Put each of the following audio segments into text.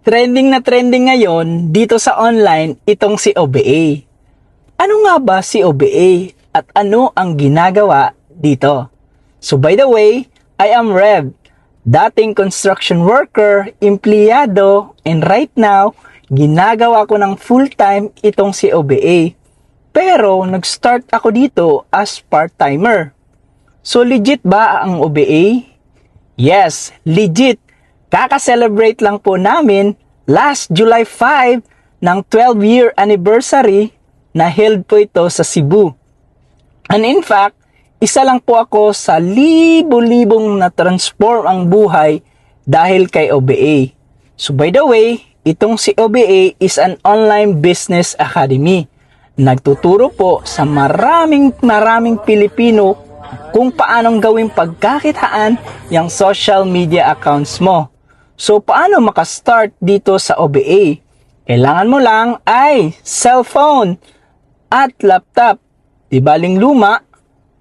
Trending na trending ngayon dito sa online itong si OBA. Ano nga ba si OBA at ano ang ginagawa dito? So by the way, I am Rev, dating construction worker, empleyado, and right now, ginagawa ko ng full-time itong si OBA. Pero nag-start ako dito as part-timer. So legit ba ang OBA? Yes, legit. Kaka-celebrate lang po namin last July 5 ng 12-year anniversary na held po ito sa Cebu. And in fact, isa lang po ako sa libo-libong na transform ang buhay dahil kay OBA. So by the way, itong si OBA is an online business academy. Nagtuturo po sa maraming Pilipino kung paanong gawing pagkakitaan yung social media accounts mo. So paano makastart dito sa OBA? Kailangan mo lang ay cellphone at laptop. Di baling luma,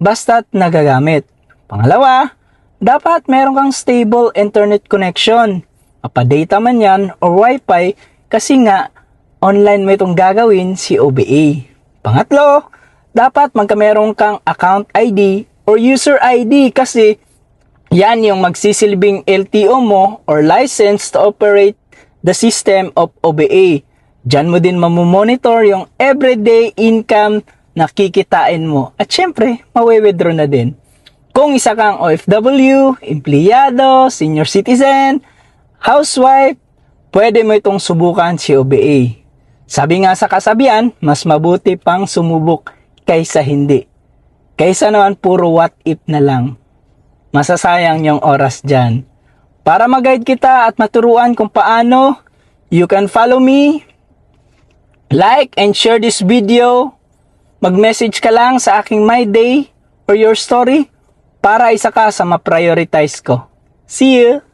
basta't nagagamit. Pangalawa, dapat meron kang stable internet connection. Mapa-data man yan or wifi kasi nga online mo itong gagawin si OBA. Pangatlo, dapat magkameron kang account ID or user ID kasi yan yung magsisilbing LTO mo or license to operate the system of OBA. Diyan mo din mamomonitor yung everyday income na kikitain mo. At syempre, mawe-withdraw na din. Kung isa kang OFW, empleyado, senior citizen, housewife, pwede mo itong subukan si OBA. Sabi nga sa kasabihan, mas mabuti pang sumubok kaysa hindi. Kaysa naman puro what if na lang. Masasayang yung oras dyan. Para mag-guide kita at maturuan kung paano, you can follow me, like and share this video, mag-message ka lang sa aking My Day or your story para isa ka sa ma-prioritize ko. See you!